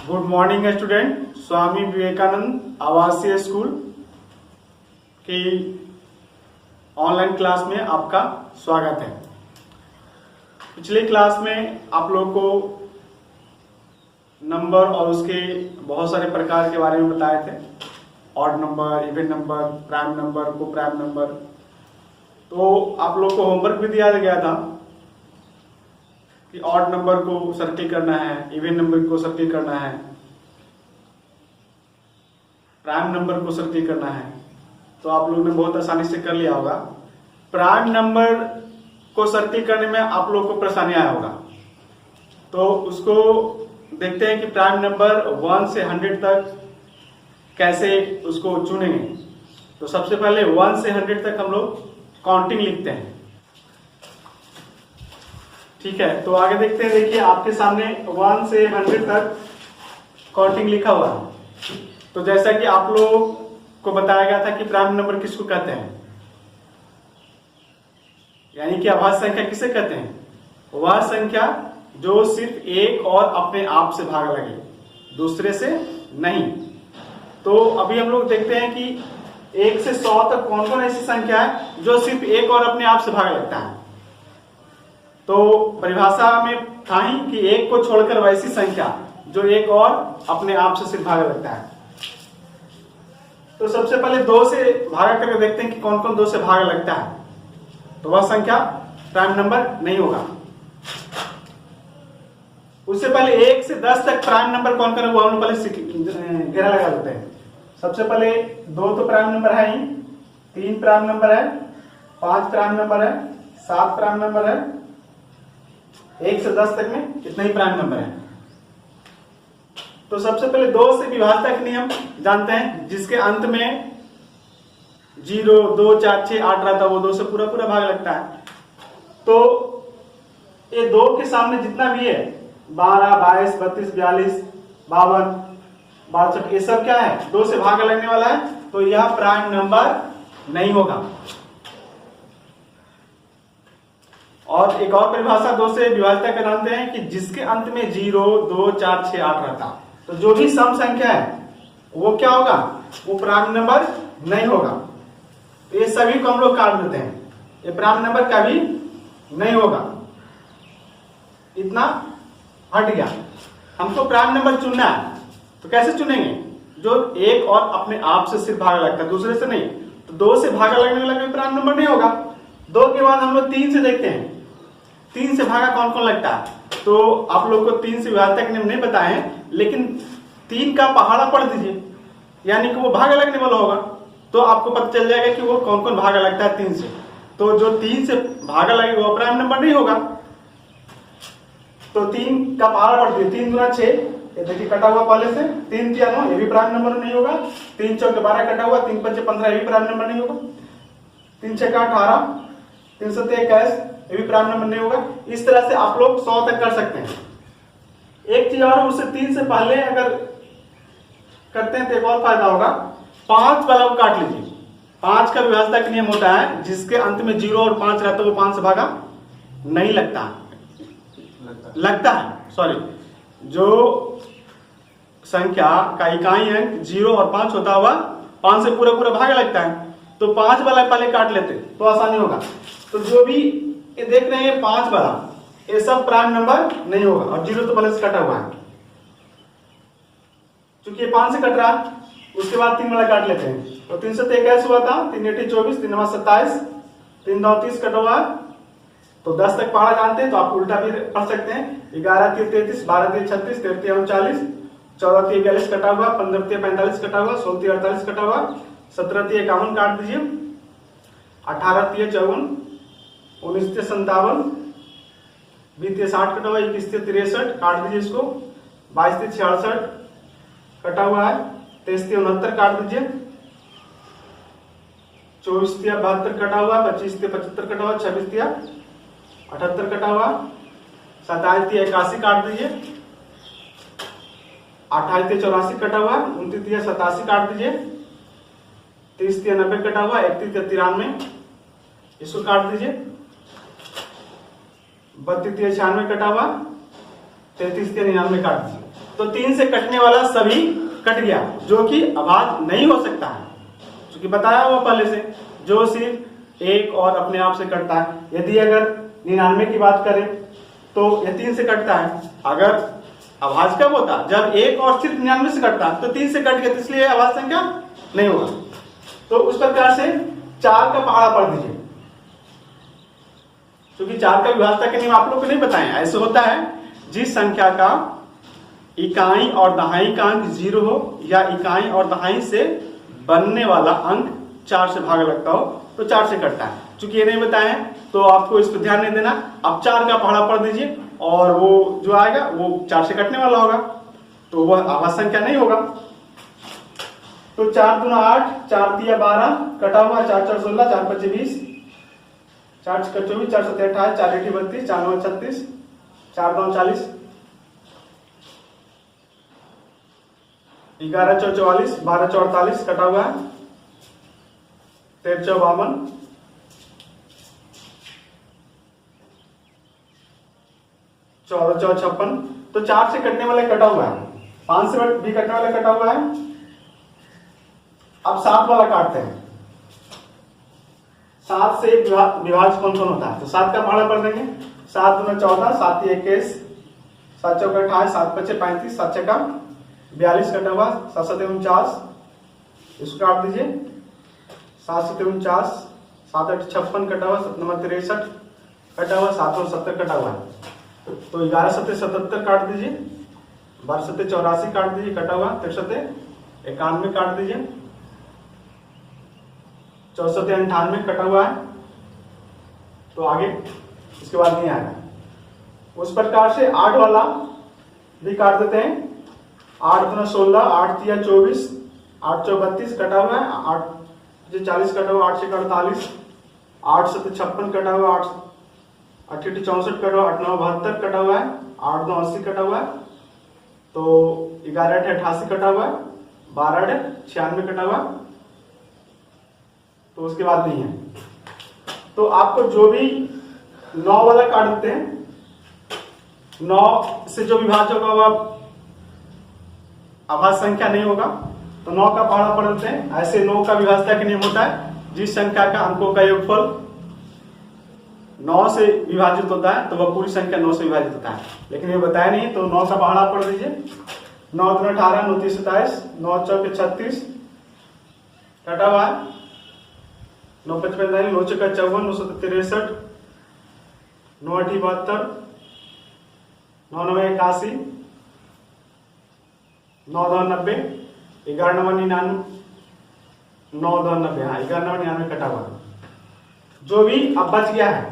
Good morning student. Swami Vivekananda आवासीय school की online class में आपका स्वागत है। पिछली क्लास में आप लोगों को नंबर और उसके बहुत सारे प्रकार के बारे में बताए थे। Odd number, even number, prime number, को प्राइम नंबर। तो आप लोगों को होमवर्क भी दिया गया था कि ऑड नंबर को सर्किल करना है, इवन नंबर को सर्किल करना है, प्राइम नंबर को सर्किल करना है। तो आप लोगों ने बहुत आसानी से कर लिया होगा। प्राइम नंबर को सर्किल करने में आप लोगों को परेशानी आया होगा, तो उसको देखते हैं कि प्राइम नंबर 1 से 100 तक कैसे उसको चुनेंगे। तो सबसे पहले 1 से 100 तक हम लोग काउंटिंग लिखते हैं। ठीक है, तो आगे देखते हैं। देखिए आपके सामने 1 से 100 तक काउंटिंग लिखा हुआ है। तो जैसा कि आप लोगों को बताया गया था कि प्राइम नंबर किसको कहते हैं, यानी कि अभाज्य संख्या किसे कहते हैं? वह संख्या जो सिर्फ एक और अपने आप से भाग लगे, दूसरे से नहीं। तो अभी हम लोग देखते हैं कि 1 से 100 तक कौन कौन ऐसी संख्या है जो सिर्फ एक और अपने आप से भाग लगता है। तो परिभाषा में था ही कि एक को छोड़कर वैसी संख्या जो एक और अपने आप से सिर्फ भाग लगता है। तो सबसे पहले 2 से भागा करके देखते हैं कि कौन कौन 2 से भाग लगता है। तो वह संख्या प्राइम नंबर नहीं होगा। उससे पहले 1 से 10 तक प्राइम नंबर कौन कौन है वो हम लोग पहले घेरा लगा लेते हैं। सबसे पहले 2 तो प्राइम नंबर है ही, 3 प्राइम नंबर है, 5 प्राइम नंबर है, 7 प्राइम नंबर है। 1 से 10 तक में इतने ही प्राइम नंबर है। तो सबसे पहले 2 से विभाज्यता के नियम जानते हैं, जिसके अंत में 0, 2, 4, 6, 8 रहता है, वो 2 से पूरा पूरा भाग लगता है। तो ये 2 के सामने जितना भी है 12, 22, 32, 42, 52, 62, ये सब क्या है? 2 से भाग लगने वाला है। तो यह प्राइम नंबर नहीं होगा। और एक और परिभाषा 2 से विभाज्यता का जानते हैं कि जिसके अंत में 0, 2, 4, 6, 8 रहता है, तो जो भी सम संख्या है वो क्या होगा? वो प्राइम नंबर नहीं होगा। तो ये सभी को हम लोग काट देते हैं, ये प्राइम नंबर का भी नहीं होगा। इतना हट गया। हमको प्राइम नंबर चुनना है, तो कैसे चुनेंगे? जो एक और अपने आप से सिर्फ भागा लगता है, दूसरे से नहीं। तो 2 से भागा लगने वाला प्राइम नंबर नहीं होगा। 2 के बाद हम लोग 3 से देखते हैं, 3 से भागा कौन कौन लगता है। तो आप लोग को 3 से विभाज्यता के नियम नहीं बताए हैं, लेकिन 3 का पहाड़ा पढ़ दीजिए, यानी कि वो भागा लगने वाला होगा। तो आपको पता चल जाएगा कि वो कौन कौन भागा लगता है 3 से। तो जो 3 से भागा लगेगा वो प्राइम नंबर नहीं होगा। तो 3 का पहाड़ा पढ़ दीजिए। 3 गुना 6, ये देखिए कटा हुआ पहले से। 3 3 9, ये भी प्राइम नंबर नहीं होगा। 3 4 12 कटा हुआ, 3 5 15, ये भी प्राइम नंबर नहीं होगा। 3 6 18, 3 7 21, ये भी प्राइम नंबर नहीं होगा। इस तरह से आप लोग 100 तक कर सकते हैं। एक चीज और, उससे 3 से पहले अगर करते हैं तो एक और फायदा होगा। 5 वाला को काट लीजिए। 5 का विभाज्यता का नियम होता है जिसके अंत में 0 और 5 रहता है वो 5 से भागा नहीं लगता है। सॉरी, जो संख्या का इकाई अंक 0 और 5 होता हुआ 5 से पूरा पूरा भागा लगता है। तो 5 वाला पहले काट लेते तो आसानी होगा। तो जो भी ये देख रहे हैं 5 वाला, ये सब प्राइम नंबर नहीं होगा। और 0 तो पहले से कटा हुआ है, चूंकि 5 से कट रहा है। उसके बाद 3 वाला काट लेते हैं। तो 3 से 21 हुआ था, 3 8 24, 3 9 27, 3 9 30 कटा हुआ। तो 10 तक पहाड़ा जानते हैं, तो आप उल्टा भी पढ़ सकते हैं। 11 3 33, 12 3 36, 13 3 39, 14 3 42 कटा हुआ, 15 3 45 कटा हुआ, 16 3 48 कटा हुआ, 17 3 51 काट दीजिए, 18 3 54, 19 3 57, 20 3 60 कटा हुआ, 21 3 63 काट दीजिए इसको, 22 3 66 कटा हुआ है, 23 3 69 काट दीजिए, 24 3 72 कटा हुआ, 25 3 75 कटा हुआ, 26 3 78 कटा हुआ, 27 3 81 काट दीजिए, 28 3 84 कटा हुआ, 29 3 87 काट दीजिए, 30 3 90 कटा हुआ, 31 3 93 इसको काट दीजिए, 32 3 96 कटा हुआ, 33 3 99 काट दीजिए। तो 3 से कटने वाला सभी कट गया, जो कि अभाज्य नहीं हो सकता है, क्योंकि बताया हुआ पहले से, जो सिर्फ एक और अपने आप से कटता है। यदि अगर 99 की बात करें तो यह 3 से कटता है। अगर अभाज्य कब होता, जब एक और सिर्फ 99 से कटता है, तो 3 से कट गया, तो इसलिए अभाज्य संख्या नहीं होगा। तो उस प्रकार से 4 का पहाड़ा पढ़ दीजिए, क्योंकि 4 का विभाज्यता के नियम आप लोग को नहीं बताए। ऐसे होता है, जिस संख्या का इकाई और दहाई का अंक 0 हो या इकाई और दहाई से बनने वाला अंक 4 से भाग लगता हो, तो 4 से कटता है। चूंकि ये नहीं बताए तो आपको इस पर ध्यान नहीं देना। अब 4 का पहाड़ा पढ़ दीजिए, और वो जो आएगा वो 4 से कटने वाला होगा, तो वह अभाज्य संख्या नहीं होगा। तो 4 दूना 8, 4 तिया 12, कटा हुआ 4 4 16, 4 5 20, 4 6 24, 4 7 28, 4 8 32, 4 9 36, 4 9 40, 11 4 44, 12 4 48, कटा हुआ है 13 4 52, 14 4 56। तो 4 से कटने वाले कटा हुआ है, 5 से भी कटने वाला कटा हुआ है। अब 7 वाला काटते हैं। 7 से विभाज्य कौन कौन होता है, तो 7 का पहाड़ा पढ़ देंगे। 7 दूना 14, 7 तिया 21, 7 चौका 28, 7 पचे 35, 7 छक्का 42, कटा हुआ 7 7 49, इसको काट दीजिए। 7 7 49, 7 8 56, कटा हुआ 7 9 63, कटा हुआ 7 9 70, कटा हुआ है। तो 11 7 77 काट दीजिए, 12 7 84 काट दीजिए, कटा हुआ 13 7 91 काट दीजिए, 14 7 98, कटा हुआ है। तो आगे इसके बाद नहीं आएगा। उस प्रकार से 8 वाला भी काट देते हैं। 8 दूना 16, 8 तिया 24, 8 चौ 32, कटा हुआ है 8 40, कटा हुआ 8 6 48, 8 7 56, कटा हुआ 8 8 64, कटा हुआ 8 9 72, कटा हुआ है 8 9 80, कटा हुआ है। तो 11 8 88, कटा हुआ है 12 8 96, कटा हुआ। तो उसके बाद नहीं है। तो आपको जो भी 9 वाला काट देते हैं, 9 से जो विभाज्य होगा वह अभाज्य संख्या नहीं होगा, तो 9 का पहाड़ा पढ़ देते हैं। ऐसे 9 का विभाज्यता के नियम होता है, जिस संख्या का अंकों का योगफल 9 से विभाजित होता है तो वह पूरी संख्या 9 से विभाजित होता है। लेकिन ये बताया नहीं, तो 9 का पहाड़ा पढ़ दीजिए। 9 दूना 18, 9 3 27, 9 चौके 36, कटा हुआ है 9 5 45, 9 चौका 54, 9 7 63, 9 8 72, 9 9 81, 9 2 90, 11 9 99, 9 2 90, हाँ 11 9 99, कटा हुआ। जो भी अब बच गया है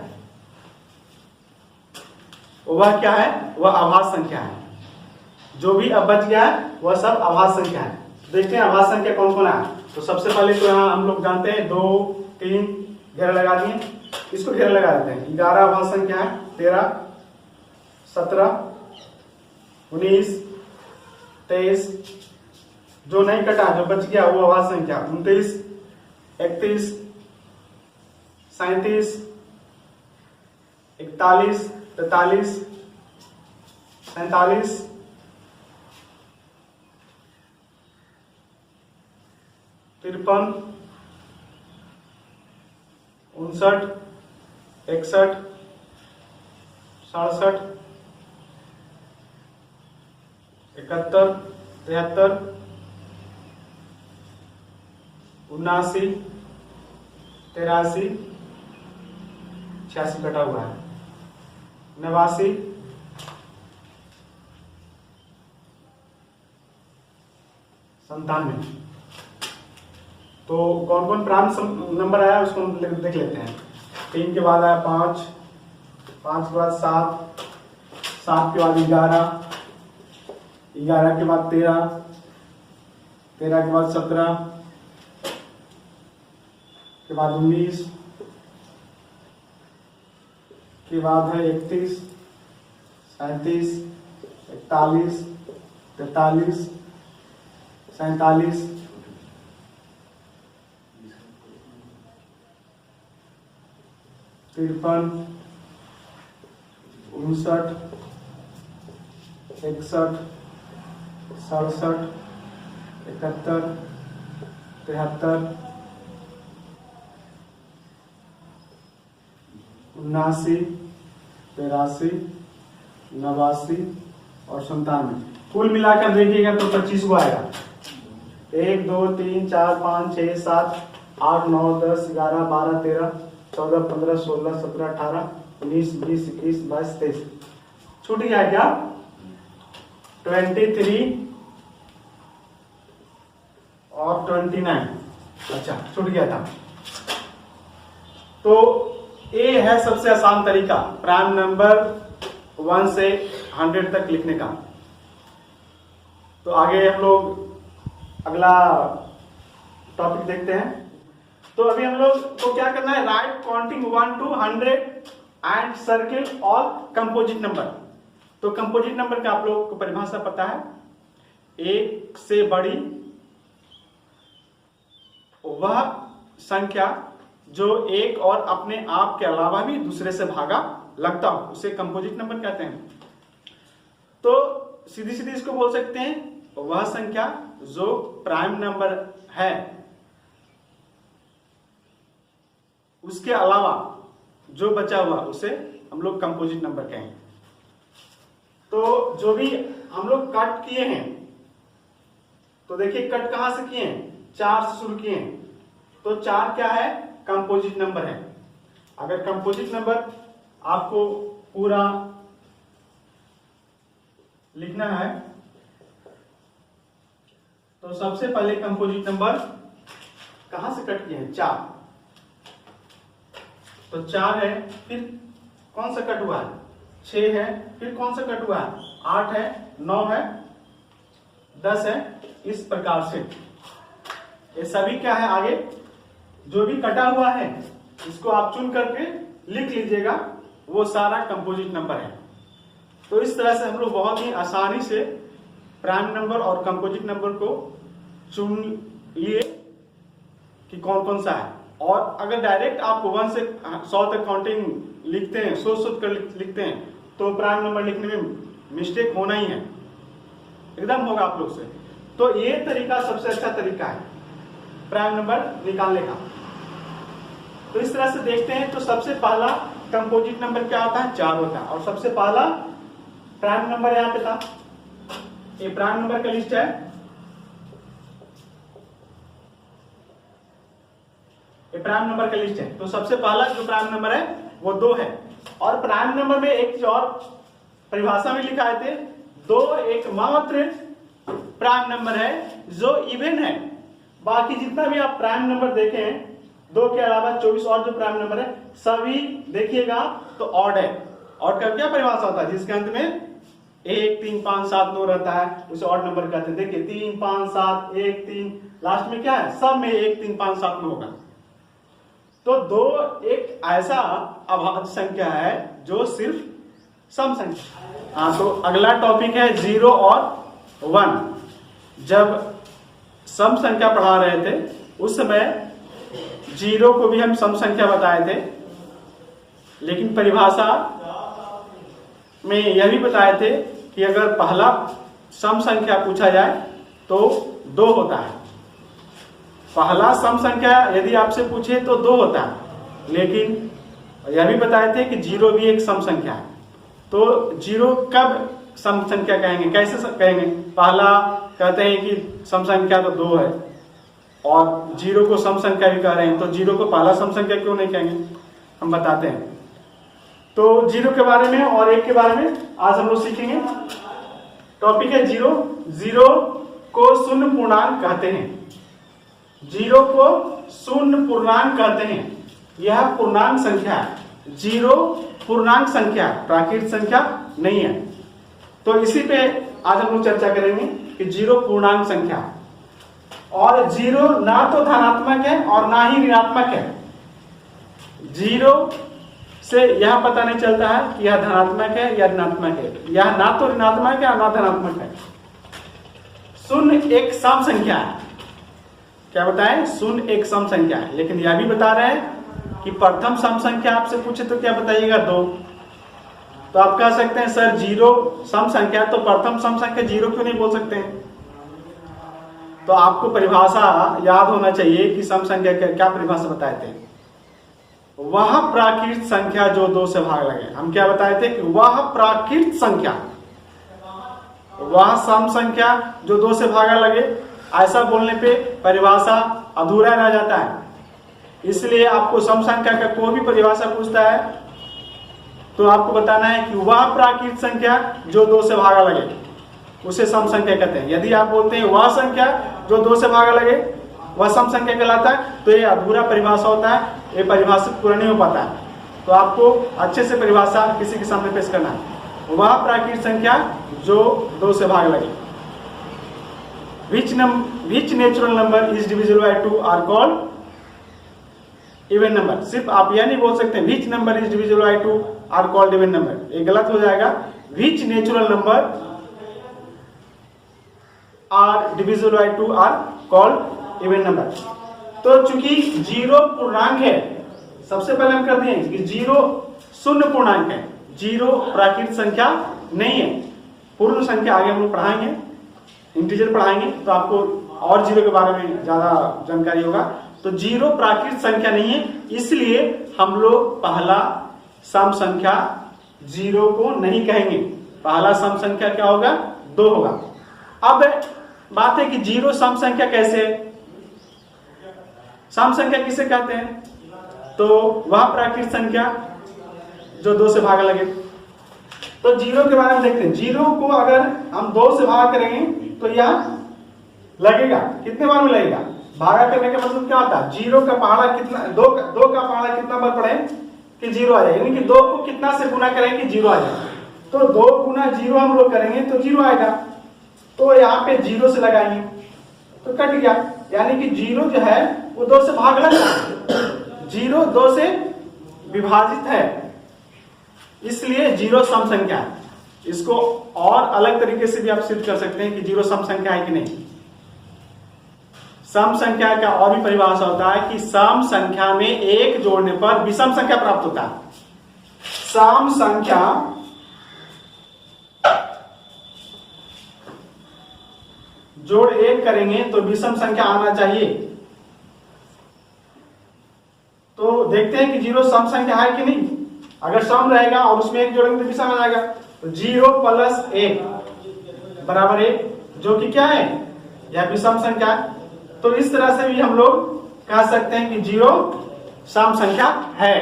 वह क्या है, वह अभाज्य संख्या है। जो भी अब बच गया है वह सब अभाज्य संख्या है। देखते हैं अभाज्य संख्या कौन कौन है। तो सबसे पहले तो यहाँ हम लोग जानते हैं 2 3 घेरा लगा दिए, इसको घेरा लगा देते हैं। 11 अभाज्य संख्या है, 13 17 19 23, जो नहीं कटा जो बच गया वो अभाज्य संख्या 29 31 37 41 43 47 53 59 61 67 71 73 79 83 86, कटा हुआ है 89 97। तो कौन कौन प्रांत नंबर आया उसको हम देख लेते हैं। 3 के बाद आया 5, 5 के बाद 7, 7 के बाद 11, 11 के बाद 13, 13 के बाद 17, के बाद 19, के बाद है 31, 37, 41, 43, 47, 53, 59, 61, 67, 71, 73, 79, 83, 89 और 97। कुल मिलाकर देखिएगा तो 25 को आएगा। 1 2 3 4 5 6 7 8 9 10 11 12 13 14 15 16 17 18 19 20 21 22 23। छूट गया क्या? 23 और 29। अच्छा, छूट गया था। तो ये है सबसे आसान तरीका प्राइम नंबर 1 से 100 तक लिखने का। तो आगे हम लोग अगला टॉपिक देखते हैं। तो अभी हम लोग को क्या करना है? Right counting 1 to 100 and circle all composite number. तो कंपोजिट नंबर का आप लोग को परिभाषा पता है, एक से बड़ी वह संख्या जो एक और अपने आप के अलावा भी दूसरे से भागा लगता हो, उसे कंपोजिट नंबर कहते हैं। तो सीधी सीधी इसको बोल सकते हैं वह संख्या जो प्राइम नंबर है उसके अलावा जो बचा हुआ उसे हम लोग कंपोजिट नंबर कहेंगे। तो जो भी हम लोग कट किए हैं, तो देखिए कट कहां से किए हैं? 4 से शुरू किए हैं। तो 4 क्या है? कंपोजिट नंबर है। अगर कंपोजिट नंबर आपको पूरा लिखना है तो सबसे पहले कंपोजिट नंबर कहां से कट किए हैं? 4। तो 4 है, फिर कौन सा कट हुआ है? 6 है, फिर कौन सा कट हुआ है? 8 है, 9 है, 10 है। इस प्रकार से ये सभी क्या है? आगे जो भी कटा हुआ है इसको आप चुन करके लिख लीजिएगा, वो सारा कंपोजिट नंबर है। तो इस तरह से हम लोग बहुत ही आसानी से प्राइम नंबर और कंपोजिट नंबर को चुन लिए कि कौन कौन सा है। और अगर डायरेक्ट आप 1 से 100 तक काउंटिंग लिखते हैं, सोच कर लिखते हैं, तो प्राइम नंबर लिखने में मिस्टेक होना ही है, एकदम होगा आप लोग से। तो ये तरीका सबसे अच्छा तरीका है प्राइम नंबर निकालने का। तो इस तरह से देखते हैं। तो सबसे पहला कंपोजिट नंबर क्या होता है? 4 होता है। और सबसे पहला प्राइम नंबर यहां पे था, ये प्राइम नंबर का लिस्ट है। ये प्राइम नंबर का लिस्ट है। तो सबसे पहला जो प्राइम नंबर है वो 2 है। और प्राइम नंबर में एक चीज और परिभाषा में लिखा है, 2 एकमात्र प्राइम नंबर है जो इवन है। बाकी जितना भी आप प्राइम नंबर देखें, 2 के अलावा 24 और जो प्राइम नंबर है सभी देखिएगा तो ऑड है। ऑड का क्या परिभाषा होता है? जिसके अंत में 1 3 5 7 9 रहता है, उसे ऑड नंबर कहते हैं। देखिए 3 5 7 1 3, लास्ट में क्या है? सब में 1 3 5 7 9 होगा। तो 2 एक ऐसा अभाज्य संख्या है जो सिर्फ सम संख्या। हाँ, तो अगला टॉपिक है 0 और 1। जब सम संख्या पढ़ा रहे थे उस समय 0 को भी हम सम संख्या बताए थे, लेकिन परिभाषा में यह भी बताए थे कि अगर पहला सम संख्या पूछा जाए तो 2 होता है। पहला सम संख्या यदि आपसे पूछे तो 2 होता है, लेकिन यह भी बताए थे कि 0 भी एक सम संख्या है। तो 0 कब सम संख्या कहेंगे? कैसे कहेंगे? पहला कहते हैं कि सम संख्या तो 2 है और 0 को सम संख्या भी कह रहे हैं, तो 0 को पहला सम संख्या क्यों नहीं कहेंगे? हम बताते हैं। तो 0 के बारे में और 1 के बारे में आज हम लोग सीखेंगे। टॉपिक है 0। 0 को शून्य पूर्णांक कहते हैं। 0 को शून्य पूर्णांक कहते हैं। यह पूर्णांक संख्या है। 0 पूर्णांक संख्या, प्राकृतिक संख्या नहीं है। तो इसी पे आज हम लोग चर्चा करेंगे कि 0 पूर्णांक संख्या है। और 0 ना तो धनात्मक है और ना ही ऋणात्मक है। 0 से यह पता नहीं चलता है कि यह धनात्मक है या ऋणात्मक है। यह ना तो ऋणात्मक है ना धनात्मक है। शून्य एक सम संख्या है। क्या बताएं? शून्य एक सम संख्या है। लेकिन यह भी बता रहे हैं कि प्रथम सम संख्या आपसे पूछे तो क्या बताइएगा? 2। तो आप कह सकते हैं सर जीरो सम संख्या, तो प्रथम सम संख्या जीरो क्यों नहीं बोल सकते हैं? तो आपको परिभाषा याद होना चाहिए कि सम संख्या क्या परिभाषा बताए थे। वह प्राकृत संख्या जो 2 से भाग लगे। हम क्या बताए थे कि वह प्राकृत संख्या, वह सम संख्या जो 2 से भागा लगे। ऐसा बोलने पे परिभाषा अधूरा रह जाता है। इसलिए आपको सम संख्या का कोई भी परिभाषा पूछता है तो आपको बताना है कि वह प्राकृत संख्या जो 2 से भागा लगे उसे सम संख्या कहते हैं। यदि आप बोलते हैं वह संख्या जो 2 से भागा लगे वह सम संख्या कहलाता है, तो ये अधूरा परिभाषा होता है, ये परिभाषित पूरा नहीं हो पाता है। तो आपको अच्छे से परिभाषा किसी के सामने पेश करना है। वह प्राकृत संख्या जो 2 से भाग लगे। Which natural number is divisible by 2 are called even number. सिर्फ आप यह नहीं बोल सकते which number is divisible by 2 are called even number, ये गलत हो जाएगा। Which natural number are divisible by 2 are called even number. तो चूंकि जीरो पूर्णांक है, सबसे पहले हम करते हैं कि जीरो शून्य पूर्णांक है, जीरो प्राकृत संख्या नहीं है। पूर्ण संख्या आगे हम लोग पढ़ाएंगे, इंटीजर पढ़ाएंगे तो आपको और जीरो के बारे में ज्यादा जानकारी होगा। तो जीरो प्राकृत संख्या नहीं है, इसलिए हम लोग पहला सम संख्या जीरो को नहीं कहेंगे। पहला सम संख्या क्या होगा? 2 होगा। अब बात है कि जीरो सम संख्या कैसे है? सम संख्या किसे कहते हैं? तो वह प्राकृत संख्या जो 2 से भागा लगे। तो जीरो के बारे में देखते हैं। जीरो को अगर हम 2 से भाग करेंगे तो यह लगेगा, कितने बार में लगेगा? भागा करने का मतलब क्या होता है? जीरो का पहाड़ा कितना, 2 का पहाड़ा कितना बार पढ़े कि जीरो आ जाए, यानी कि 2 को कितना से गुना करेंगे कि जीरो आ जाए। तो 2 गुना जीरो हम लोग करेंगे तो जीरो आएगा। तो यहाँ पे जीरो से लगाएंगे तो कट गया, यानी कि जीरो जो है वो 2 से भाग लगा, जीरो 2 से विभाजित है, इसलिए जीरो सम संख्या है। इसको और अलग तरीके से भी आप सिद्ध कर सकते हैं कि जीरो सम संख्या है कि नहीं। सम संख्या का और भी परिभाषा होता है कि सम संख्या में 1 जोड़ने पर विषम संख्या प्राप्त होता है। सम संख्या जोड़ 1 करेंगे तो विषम संख्या आना चाहिए। तो देखते हैं कि जीरो सम संख्या है कि नहीं। अगर सम रहेगा और उसमें 1 जोड़ेंगे तो विषम आ जाएगा। तो 0 + 1 बराबर 1, जो कि क्या है? यह विषम संख्या है। तो इस तरह से भी हम लोग कह सकते हैं कि जीरो सम संख्या है।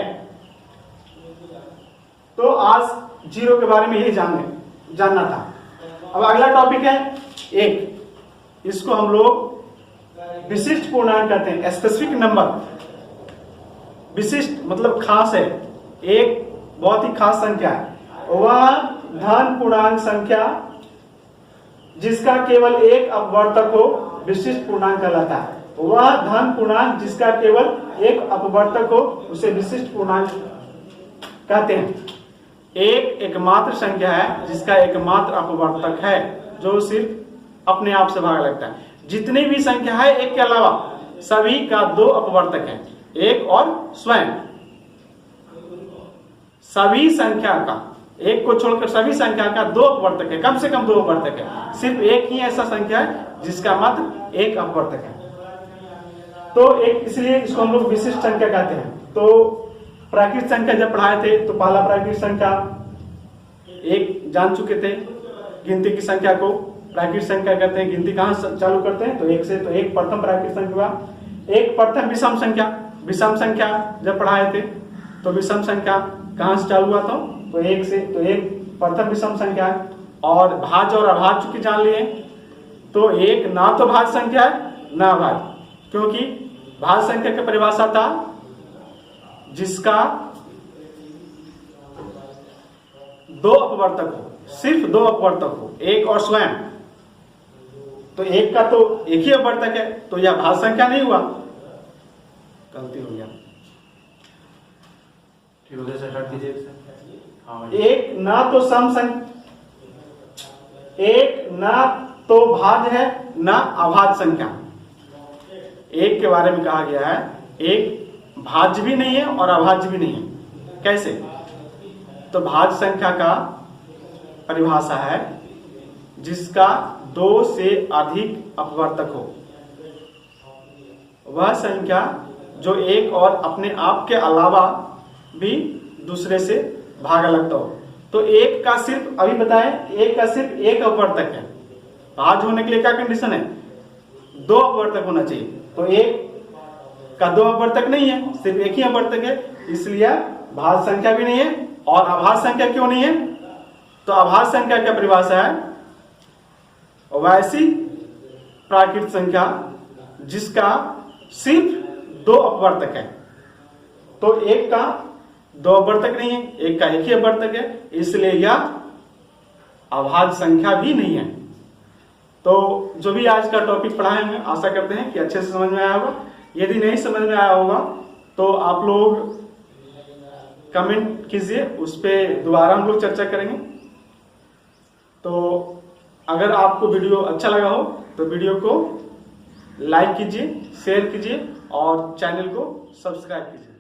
तो आज जीरो के बारे में यही जानना था। अब अगला टॉपिक है 1। इसको हम लोग विशिष्ट पूर्णांक कहते हैं, स्पेसिफिक नंबर। विशिष्ट मतलब खास है, एक बहुत ही खास संख्या है। वह धन पूर्णांक संख्या जिसका केवल एक अपवर्तक हो विशिष्ट पूर्णांक कहलाता है। वह धन पूर्णांक जिसका केवल एक अपवर्तक हो उसे विशिष्ट पूर्णांक कहते हैं। एक एकमात्र संख्या है जिसका एकमात्र अपवर्तक है, जो सिर्फ अपने आप से भाग लगता है। जितनी भी संख्या है एक के अलावा सभी का 2 अपवर्तक है, एक और स्वयं। सभी संख्या का, एक को छोड़कर सभी संख्या का 2 अपवर्तक है, कम से कम 2 अपवर्तक है। सिर्फ एक ही ऐसा संख्या है जिसका मात्र एक अपवर्तक है। तो एक, इसलिए इसको हम लोग विशिष्ट संख्या कहते हैं। तो प्राकृत संख्या जब पढ़ाए थे तो पहला प्राकृत संख्या 1 जान चुके थे। गिनती की संख्या को प्राकृत संख्या कहते हैं। गिनती कहां चालू करते हैं? तो 1 से। तो 1 प्रथम प्राकृत संख्या। एक प्रथम विषम संख्या। विषम संख्या जब पढ़ाए थे तो विषम संख्या कहां से चालू हुआ था? तो 1 से। तो 1 प्रथम विषम संख्या है। और भाज्य और अभाज्य चूंकि जान लिए तो 1 ना तो भाज्य संख्या है ना अभाज्य, क्योंकि भाज्य संख्या की परिभाषा था जिसका 2 अपवर्तक हो, सिर्फ 2 अपवर्तक हो, एक और स्वयं। तो 1 का तो एक ही अपवर्तक है, तो यह भाज्य संख्या नहीं हुआ। गलती हो गया, उधर से हट दीजिए। एक ना तो सम संख्या, एक ना तो भाज्य है ना अभाज्य संख्या। एक के बारे में कहा गया है एक भाज्य भी नहीं है और अभाज्य भी नहीं है। कैसे? तो भाज्य संख्या का परिभाषा है जिसका 2 से अधिक अपवर्तक हो, वह संख्या जो एक और अपने आप के अलावा भी दूसरे से भागा लगता हो। तो एक का सिर्फ, अभी बताएं, एक का सिर्फ एक अपवर्तक है। भाज्य होने के लिए क्या कंडीशन है? 2 अपवर्तक होना चाहिए। तो एक का 2 अपवर्तक नहीं है, सिर्फ एक ही अपवर्तक है, इसलिए भाज्य संख्या भी नहीं है। और अभाज्य संख्या क्यों नहीं है? तो अभाज्य संख्या क्या परिभाषा है? वैसी प्राकृत संख्या जिसका सिर्फ 2 अपवर्तक है। तो एक का 2 अपवर्तक नहीं है, एक का एक ही अपवर्तक है, इसलिए यह अभाज्य संख्या भी नहीं है। तो जो भी आज का टॉपिक पढ़ाए हैं, आशा करते हैं कि अच्छे से समझ में आया होगा। यदि नहीं समझ में आया होगा तो आप लोग कमेंट कीजिए, उस पर दोबारा हम लोग चर्चा करेंगे। तो अगर आपको वीडियो अच्छा लगा हो तो वीडियो को लाइक कीजिए, शेयर कीजिए और चैनल को सब्सक्राइब कीजिए।